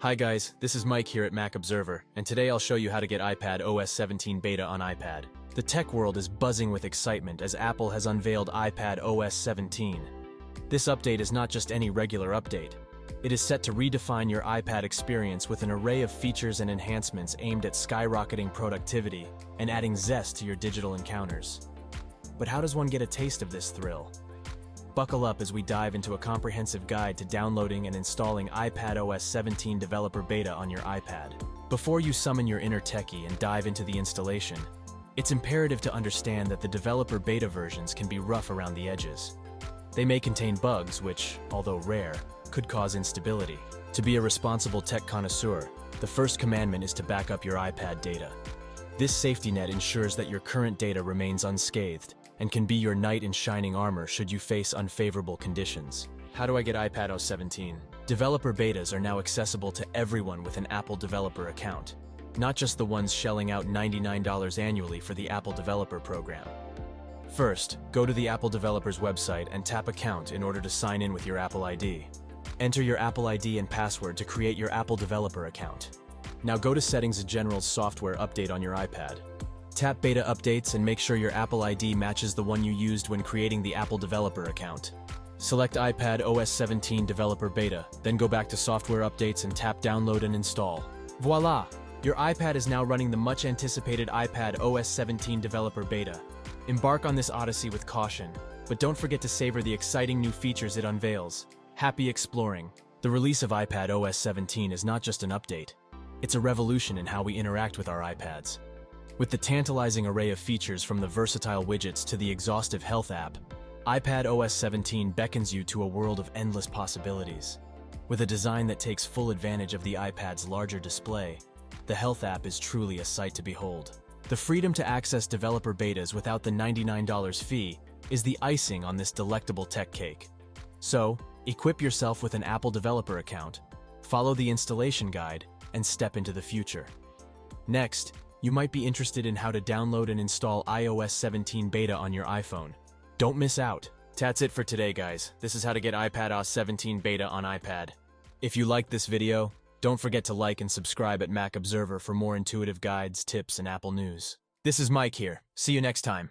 Hi guys, this is Mike here at Mac Observer, and today I'll show you how to get iPad OS 17 beta on iPad. The tech world is buzzing with excitement as Apple has unveiled iPad OS 17. This update is not just any regular update. It is set to redefine your iPad experience with an array of features and enhancements aimed at skyrocketing productivity and adding zest to your digital encounters. But how does one get a taste of this thrill? Buckle up as we dive into a comprehensive guide to downloading and installing iPad OS 17 Developer Beta on your iPad. Before you summon your inner techie and dive into the installation, it's imperative to understand that the Developer Beta versions can be rough around the edges. They may contain bugs which, although rare, could cause instability. To be a responsible tech connoisseur, the first commandment is to back up your iPad data. This safety net ensures that your current data remains unscathed and can be your knight in shining armor should you face unfavorable conditions. How do I get iPad OS 17? Developer betas are now accessible to everyone with an Apple developer account, not just the ones shelling out $99 annually for the Apple Developer Program. First, go to the Apple Developers website and tap Account in order to sign in with your Apple ID. Enter your Apple ID and password to create your Apple Developer account. Now go to Settings and General Software Update on your iPad. Tap Beta Updates and make sure your Apple ID matches the one you used when creating the Apple Developer account. Select iPad OS 17 Developer Beta, then go back to Software Updates and tap Download and Install. Voila! Your iPad is now running the much-anticipated iPad OS 17 Developer Beta. Embark on this odyssey with caution, but don't forget to savor the exciting new features it unveils. Happy exploring! The release of iPad OS 17 is not just an update. It's a revolution in how we interact with our iPads. With the tantalizing array of features from the versatile widgets to the exhaustive Health app, iPad OS 17 beckons you to a world of endless possibilities. With a design that takes full advantage of the iPad's larger display, the Health app is truly a sight to behold. The freedom to access developer betas without the $99 fee is the icing on this delectable tech cake. So, equip yourself with an Apple developer account, follow the installation guide, and step into the future. Next, you might be interested in how to download and install iOS 17 beta on your iPhone. Don't miss out. That's it for today, guys. This is how to get iPad OS 17 beta on iPad. If you liked this video, don't forget to like and subscribe at Mac Observer for more intuitive guides, tips, and Apple news. This is Mike here. See you next time.